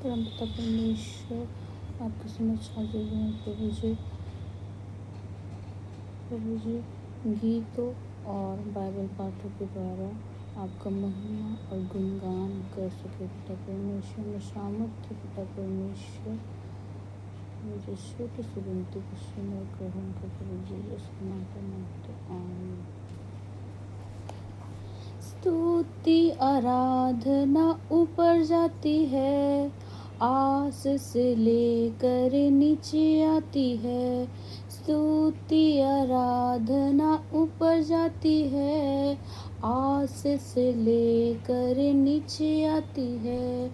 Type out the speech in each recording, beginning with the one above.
परमपिता परमेश्वर आपके समक्ष हाजिर हैं प्रभु जी गीतों और बाइबल पाठों के द्वारा आपका महिमा और गुणगान कर सके पिता परमेश्वर में सामर्थ्य पिता परमेश्वर मुझे छोटी सी विनती को सुनकर ग्रहण कर प्रभु जी यीशु माता आमीन। स्तुति आराधना ऊपर जाती है, आस से लेकर नीचे आती है। स्तुति आराधना ऊपर जाती है, आस से लेकर नीचे आती है।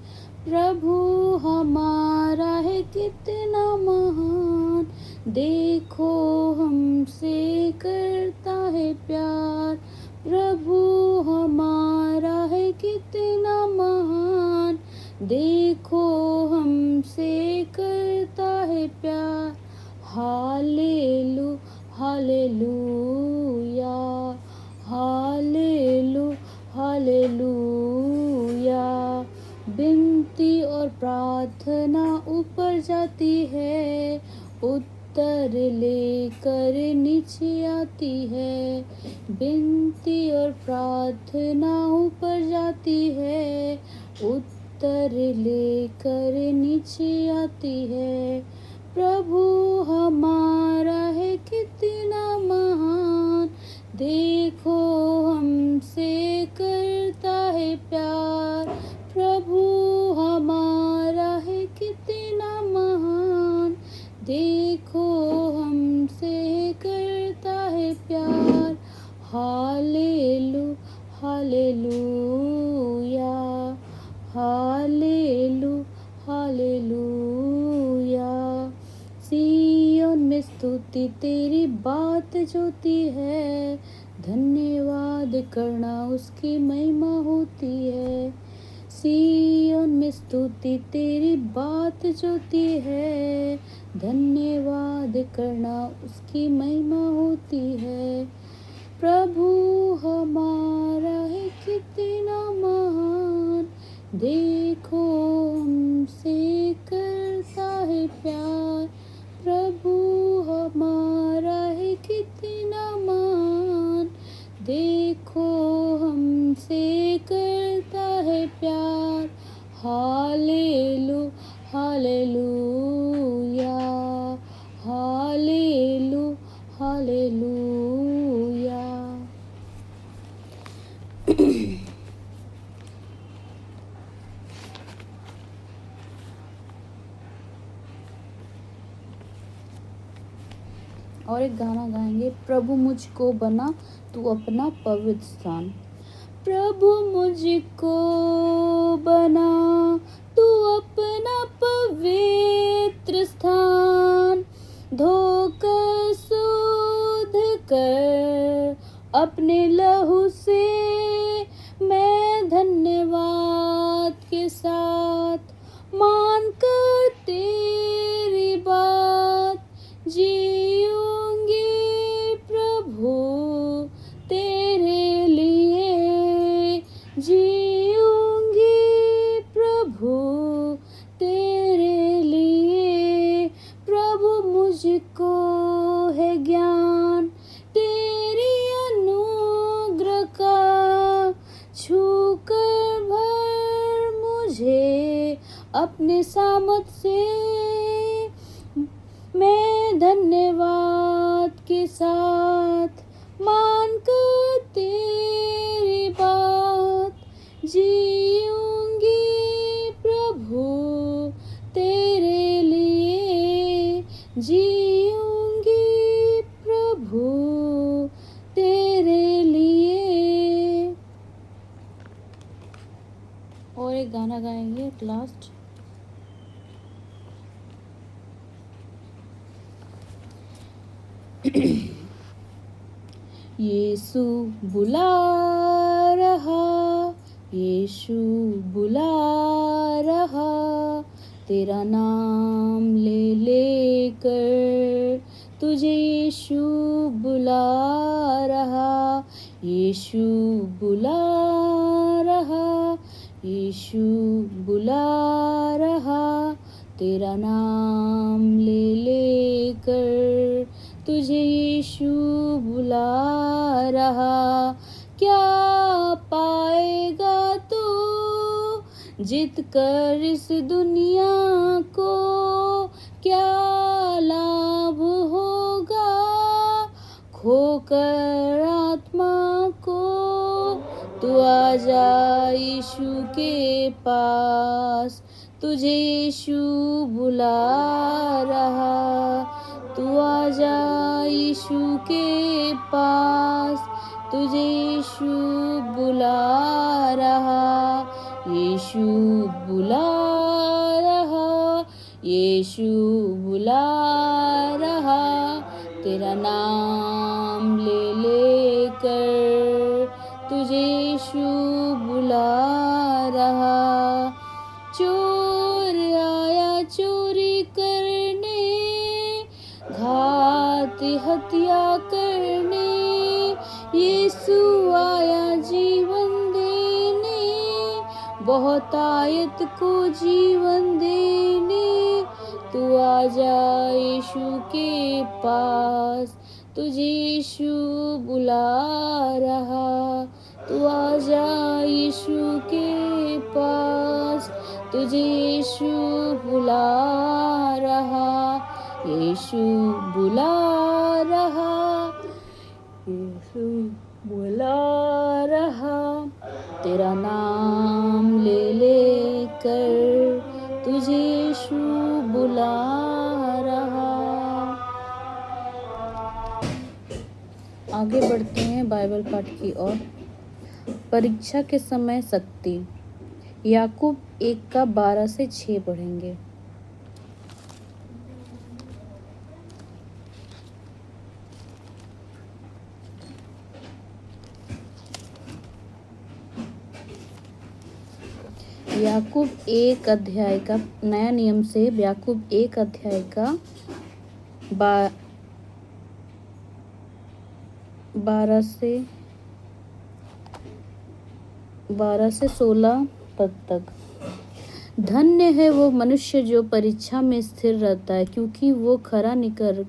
प्रभु हमारा है कितना महान, देखो हमसे करता है प्यार। प्रभु हमारा है कितना महान, देखो हमसे करता है प्यार। हालेलू हालेलूया हालेलू हालेलूया। विनती और प्रार्थना ऊपर जाती है, उत्तर लेकर नीचे आती है। विनती और प्रार्थना ऊपर जाती है, उत्तर लेकर नीचे आती है। प्रभु हमारा है कितना महान, देखो हमसे करता है प्यार। प्रभु हमारा है कितना महान, देखो हमसे करता है प्यार। हालेलू हालेलूया हालेलू हालेलूया। सिय्योन में स्तुति तेरी बात जोती है, धन्यवाद करना उसकी महिमा होती है। सिय्योन में स्तुति तेरी बात जोती है, धन्यवाद करना उसकी महिमा होती है। प्रभु हमारा है कितना महान, देखो हमसे करता है प्यार। प्रभु हमारा है कितना महान, देखो हमसे करता है प्यार। हालेलू हालेलूया हालेलू हालेलूया। और एक गाना गाएंगे, प्रभु मुझको बना तू अपना पवित्र स्थान। प्रभु मुझको बना तू अपना पवित्र स्थान, धोकर शुद्ध कर अपने लहू से मैं धन्यवाद के साथ मान कर तेरी बात जीऊंगी। प्रभु तेरे लिए जीऊंगी, प्रभु तेरे लिए। प्रभु मुझको है ज्ञान तेरी अनुग्रह का, छूकर भर मुझे अपने सामर्थ से मैं धन्यवाद के साथ मान कर तेरी बात जीऊंगी। प्रभु तेरे लिए जीऊंगी, प्रभु तेरे लिए। और एक गाना गाएंगे लास्ट। यीशु बुला रहा, यीशु बुला रहा, तेरा नाम ले लेकर तुझे यीशु बुला रहा। यीशु बुला रहा, यीशु बुला रहा, तेरा नाम ले लेकर तुझे यीशु बुला रहा। क्या पाएगा तू जीत कर इस दुनिया को, क्या लाभ होगा खोकर आत्मा को। तू आजा यीशु के पास, तुझे यीशु बुला रहा। तू आजा यीशु के पास, तुझे यीशु बुला रहा। यीशु बुला रहा, यीशु बुला रहा। तेरा नाम ले लेकर तुझे यीशु बुला रहा। चोर आया चोरी करने, घात हत्या करने, यीशु आया जीवन देने, बहुतायत को जीवन देने। तू आजा यीशु के पास, तुझे यीशु बुला रहा। तू आजा यीशु के पास, तुझे यीशु बुला रहा। यीशु बुला रहा, यीशु बुला रहा। तेरा नाम ले लेकर तुझे यीशु बुला रहा। आगे बढ़ते हैं बाइबल पाठ की ओर। परीक्षा के समय शक्ति, याकूब 1:12-6 पढ़ेंगे। याकूब 1 अध्याय का नया नियम से याकूब 1 अध्याय का 12 से 16 पद तक। धन्य है वो मनुष्य जो परीक्षा में स्थिर रहता है, क्योंकि वो खरा निकल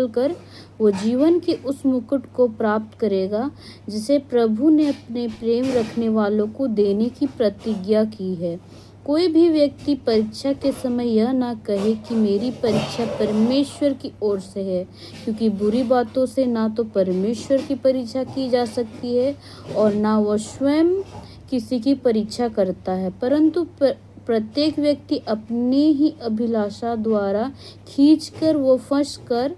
कर वो जीवन के उस मुकुट को प्राप्त करेगा जिसे प्रभु ने अपने प्रेम रखने वालों को देने की प्रतिज्ञा की है। कोई भी व्यक्ति परीक्षा के समय यह ना कहे कि मेरी परीक्षा परमेश्वर की ओर से है, क्योंकि बुरी बातों से ना तो परमेश्वर की परीक्षा की जा सकती है और ना वह स्वयं किसी की परीक्षा करता है, परंतु प्रत्येक व्यक्ति अपनी ही अभिलाषा द्वारा खींचकर वो फंस कर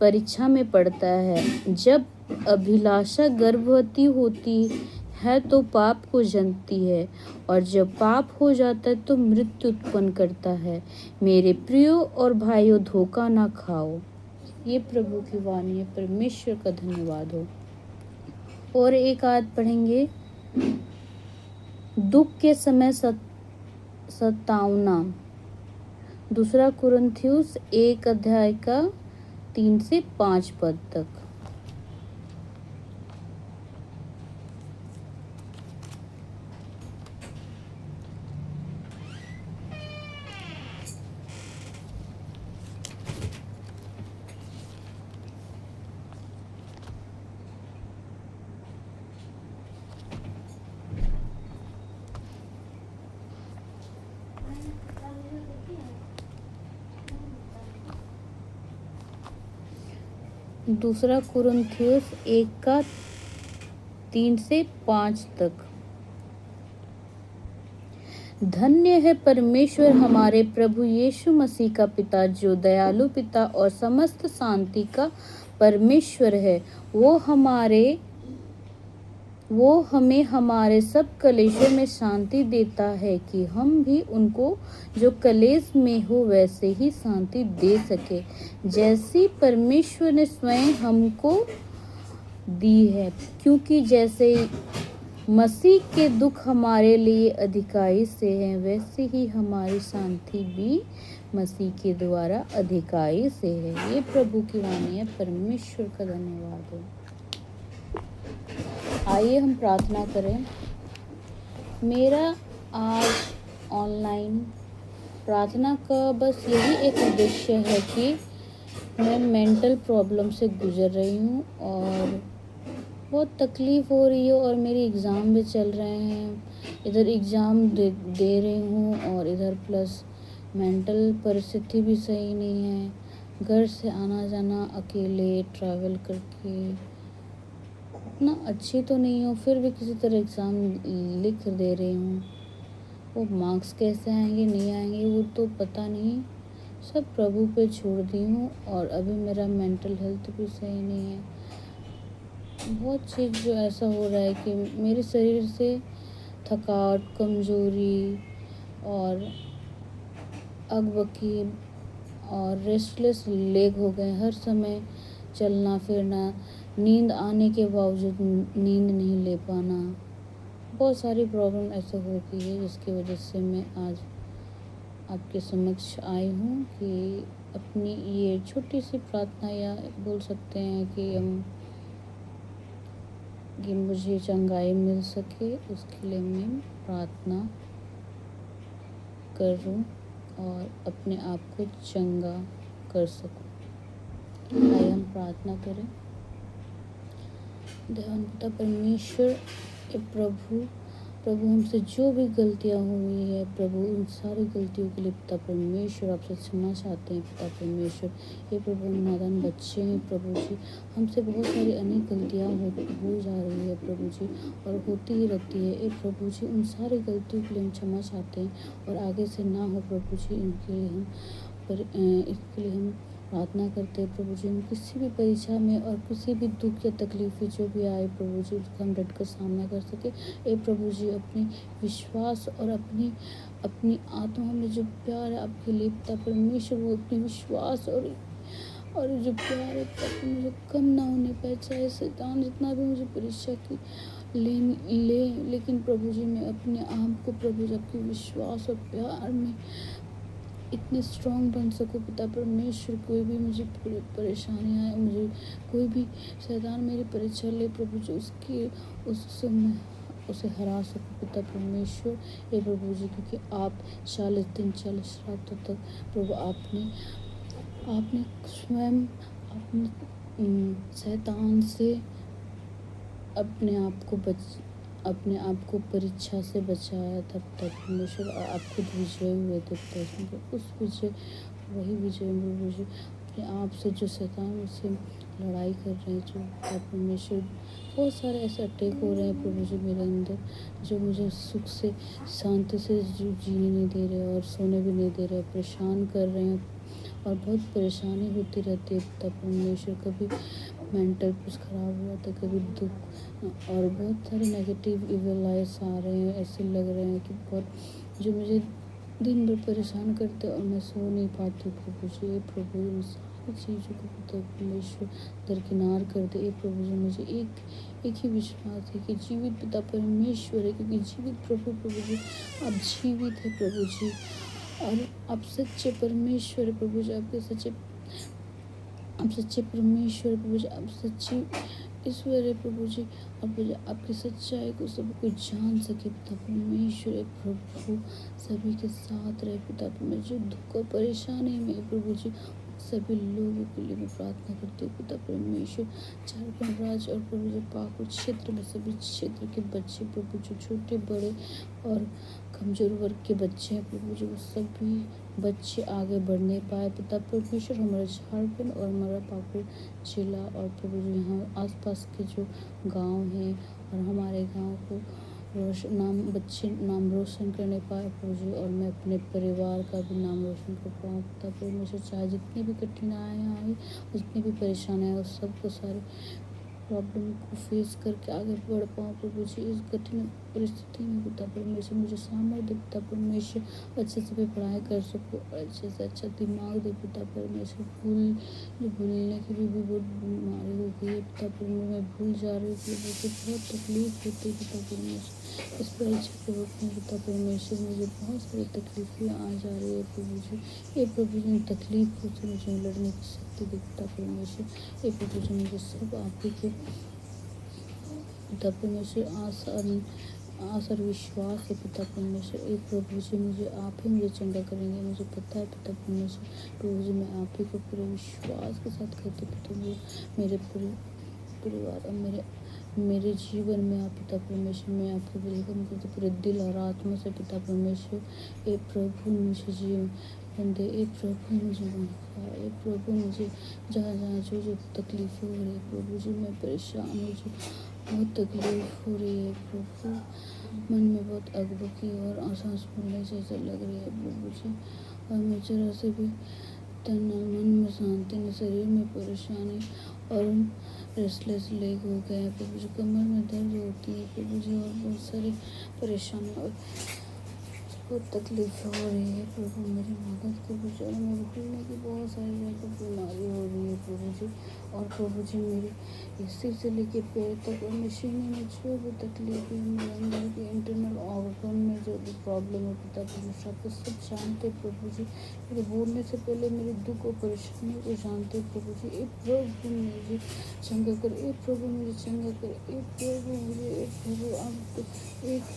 परीक्षा में पड़ता है। जब अभिलाषा गर्भवती होती है तो पाप को जन्मती है, और जब पाप हो जाता है तो मृत्यु उत्पन्न करता है। मेरे प्रियो और भाइयों, धोखा ना खाओ। ये प्रभु की वाणी है, परमेश्वर का धन्यवाद हो। और एक आयत पढ़ेंगे, दुख के समय सतावना, 2 कुरिन्थियुस 1 अध्याय का 3 से 5 पद तक। दूसरा कुरिन्थियुस 1 का 3 से 5 तक। धन्य है परमेश्वर हमारे प्रभु यीशु मसीह का पिता, जो दयालु पिता और समस्त शांति का परमेश्वर है। वो हमें हमारे सब कलेशों में शांति देता है कि हम भी उनको जो कलेश में हो वैसे ही शांति दे सके, जैसी परमेश्वर ने स्वयं हमको दी है। क्योंकि जैसे मसीह के दुख हमारे लिए अधिकाई से हैं, वैसे ही हमारी शांति भी मसीह के द्वारा अधिकाई से है। ये प्रभु की वाणी है, परमेश्वर का धन्यवाद हो। आइए हम प्रार्थना करें। मेरा आज ऑनलाइन प्रार्थना का बस यही एक उद्देश्य है कि मैं मेंटल प्रॉब्लम से गुजर रही हूँ और बहुत तकलीफ़ हो रही है और मेरे एग्ज़ाम भी चल रहे हैं। इधर एग्ज़ाम दे रही हूँ और इधर प्लस मेंटल परिस्थिति भी सही नहीं है। घर से आना जाना अकेले ट्रैवल करके उतना अच्छी तो नहीं हूँ, फिर भी किसी तरह एग्ज़ाम लिख दे रही हूँ। वो मार्क्स कैसे आएंगे नहीं आएंगे वो तो पता नहीं, सब प्रभु पे छोड़ दी हूँ। और अभी मेरा मेंटल हेल्थ भी सही नहीं है। बहुत चीज़ जो ऐसा हो रहा है कि मेरे शरीर से थकावट, कमज़ोरी और अकबकी और रेस्टलेस लेग हो गए। हर समय चलना फिरना, नींद आने के बावजूद नींद नहीं ले पाना, बहुत सारी प्रॉब्लम ऐसे हो गई है जिसकी वजह से मैं आज आपके समक्ष आई हूँ कि अपनी ये छोटी सी प्रार्थना या बोल सकते हैं कि मुझे चंगाई मिल सके, उसके लिए मैं प्रार्थना करूं और अपने आप को चंगा कर सकूं। आइए हम प्रार्थना करें। देवान पिता परमेश्वर, प्रभु हमसे जो भी गलतियाँ हुई है प्रभु, उन सारी गलतियों के लिए पिता परमेश्वर आपसे क्षमा चाहते हैं। पिता परमेश्वर, ये प्रभु हम नादान बच्चे हैं प्रभु जी, हमसे बहुत सारी अनेक गलतियाँ हो जा रही है प्रभु जी और होती ही रहती है। ये प्रभु जी, उन सारी गलतियों के लिए हम क्षमा चाहते हैं और आगे से ना हो प्रभु जी, इसके लिए हम प्रार्थना करते हैं प्रभु जी। हम किसी भी परीक्षा में और किसी भी दुख या तकलीफ जो भी आए प्रभु जी, उसका हम डट कर सामना कर सके। ए प्रभु जी, अपनी विश्वास और अपनी आत्मा में जो प्यार है आपके लिए पिता परमेश्वर, वो अपनी विश्वास और जो प्यार है पिता मुझे कम ना होने पाए। चाहे शैतान जितना भी मुझे परीक्षा की ले लेकिन प्रभु जी, मैं अपने आप को प्रभु जी आपके विश्वास और प्यार में इतने स्ट्रॉन्ग बन सकूं पिता परमेश्वर। कोई भी मुझे परेशानी आए, मुझे कोई भी शैतान मेरी परीक्षा ले प्रभु जी, उससे मैं उसे हरा सकूं पिता परमेश्वर। हे प्रभु जी, क्योंकि आप 40 दिन 40 रातों तक प्रभु आपने स्वयं अपने शैतान से अपने आप को परीक्षा से बचाया था पिता परमेश्वर और आप खुद विजय हुए थे पिता परमेश्वर। वही विजय प्रभु जी अपने आप से जो शैतान मुझसे लड़ाई कर रहे हैं, जो पिता परमेश्वर बहुत सारे ऐसे अटैक हो रहे हैं प्रभु जी मेरे अंदर, जो मुझे सुख से शांति से जीने नहीं दे रहे और सोने भी नहीं दे रहे, परेशान कर रहे हैं और बहुत परेशानी होती रहती है पिता परमेश्वर। कभी मेंटल कुछ ख़राब हुआ था, कभी दुख और बहुत सारे नेगेटिव इवल आइस आ रहे हैं। ऐसे लग रहे हैं कि बहुत जो मुझे दिन भर परेशान करते और मैं सो नहीं पाती प्रभु जी। प्रभु इन सारी चीज़ों को पिता परमेश्वर दरकिनार कर दे। प्रभु जी, मुझे एक ही विश्वास है कि जीवित पिता परमेश्वर है, क्योंकि जीवित प्रभु जी आप जीवित है प्रभु जी और आप सच्चे परमेश्वर प्रभु जी। आप सच्चे परमेश्वर प्रभु जी, आप सच्ची ईश्वर है प्रभु जी। अब आपकी सच्चाई को सब कोई जान सके पिता परमेश्वर। प्रभु सभी के साथ रहे पिता परमेश्वर, दुख और परेशानी में प्रभु जी सभी लोगों के लिए मैं प्रार्थना करती हूँ पिता परमेश्वर। झारखंड राज्य और प्रभु जी पाकुड़ क्षेत्र में सभी क्षेत्र के बच्चे प्रभु जो छोटे बड़े और कमजोर वर्ग के बच्चे हैं प्रभु जी, वो सभी बच्चे आगे बढ़ने पाए पिता परमेश्वर। हमारे झारखंड और हमारा पाकुड़ जिला और प्रभु जी यहाँ आसपास के जो गांव हैं और हमारे गांव को बच्चे नाम रोशन करने पाए प्रभु जी, और मैं अपने परिवार का भी नाम रोशन कर पाऊँ पिता परमेश्वर। चाहे जितनी भी कठिनाइयाँ आई, जितनी भी परेशानियाँ, उस सबको सारे प्रॉब्लम को फेस करके आगे बढ़ पाऊँ प्रभु जी। इस कठिन परिस्थिति में पिता परमेश्वर मुझे सामर्थ्य पिता परमेश्वर, अच्छे से मैं पढ़ाई कर सकूँ और अच्छे से अच्छा दिमाग दे पिता परमेश्वर। भूलने की भी बहुत बीमारी हो गई है पिता परमेश्वर, मैं भूल जा रही हूँ मुझे बहुत तकलीफ होती है पिता परमेश्वर। इस परीक्षा के वक्त में पिता परमेश्वर मुझे बहुत सारी तकलीफें आ जा रही है प्रभु जी। ये प्रभु जी तकलीफों से मुझे लड़ने की शक्ति दे पिता परमेश्वर। ये प्रभु जी मुझे सब आप ही के पिता परमेश्वर आसान आशा और विश्वास है पिता परमेश्वर। एक प्रभु जी मुझे आप ही मुझे चंगा करेंगे, मुझे पता है पिता परमेश्वर। प्रभु जी मैं आप ही को पूरे विश्वास के साथ कहती पिता, मेरे पूरे परिवार और मेरे जीवन में आप पिता परमेश्वर, मैं आपको वेलकम करती पूरे दिल और आत्मा से पिता परमेश्वर। ए प्रभु मुझे जीवन दे, ए प्रभु मुझे बचा, ए प्रभु मुझे जहाँ जहाँ जो तकलीफ़ें हो रही है प्रभु जी, मैं परेशान हूँ जी, बहुत तकलीफ हो रही है प्रभु, मन में बहुत अगबकी और सांस फूलने जैसे लग रही है प्रभु जी। और मैं जरा से भी तनाव, मन में शांति नहीं, शरीर में परेशानी और रेस्टलेस लेग हो गए हैं प्रभु जी, कमर में दर्द होती है प्रभु जी, और बहुत सारी परेशानी और बहुत तकलीफ हो रही है प्रभु, मेरी मदद के विचार में भूलने की बहुत सारी ज़्यादा बीमारी हो रही है प्रभु जी। और प्रभु जी मेरी सिर से लेके पैर तक और मशीन में जो भी तकलीफ है, मेरे अंदर के इंटरनल ऑर्गन में जो भी प्रॉब्लम है पिता परमेश्वर आपको सब जानते प्रभु जी। मेरे बोलने से पहले मेरे दुख और परेशानी को जानते प्रभु जी। ए प्रभु मुझे चंगा कर, ए प्रभु मुझे चंगा कर, ए प्रभु मुझे, ए प्रभु आप एक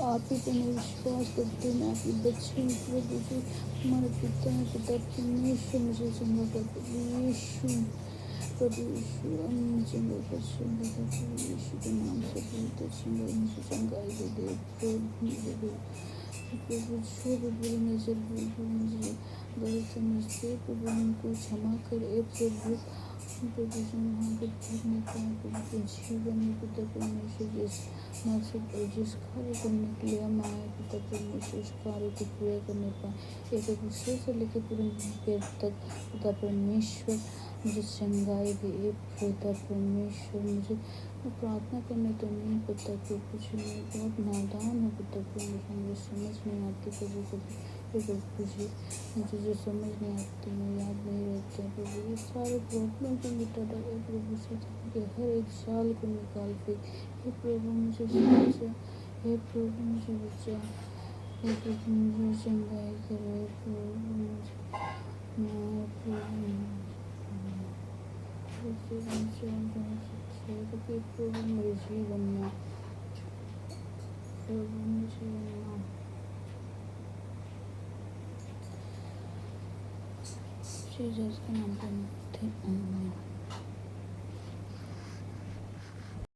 आप ही पे मैं विश्वास करती हूँ, मैं आपकी बच्ची हूँ प्रभु जी। हमारे पिता है, पिता परमेश्वर मुझे चंगा कर प्रभु यीशु, प्रभु यीशु मुझे चंगा कर, चंगा कर प्रभु यीशु के नाम से बहुत चंगा, मुझे चंगाई दे प्रभु, मुझे दे प्रभु, जो भी बुरी नजर मुझे गलत समझते प्रभु उनको क्षमा कर, ए प्रभु प्रभु जी वहाँ पर भरने का प्रभु के जीवन में पिता परमेश्वर जिस मकसद और जिस कार्य करने के लिए हम आए पिता परमेश्वर, उस कार्य को पूरा करने पाए, एक दूसरे से लेकर पूरे पैर तक पिता परमेश्वर मुझे चंगाई दे पिता परमेश्वर। मुझे प्रार्थना करने तो नहीं पता प्रभु जी, मैं बहुत नादान हूँ पिता परमेश्वर, मुझे समझ नहीं आती कभी कभी प्रभु जी, मुझे जो समझ नहीं आती मैं याद नहीं रहते हैं प्रभु, ये सारे प्रॉब्लम को मिटा डाले प्रभु से, के हर एक साल को निकाल फेंक, हे प्रभु मुझे बचा, हे प्रभु मुझे बचा, हे प्रभु मुझे चंगाई करो, हे प्रभु मुझे प्रभु मेरे जीवन में, प्रभु मुझे जीसस के नाम पर आमीन।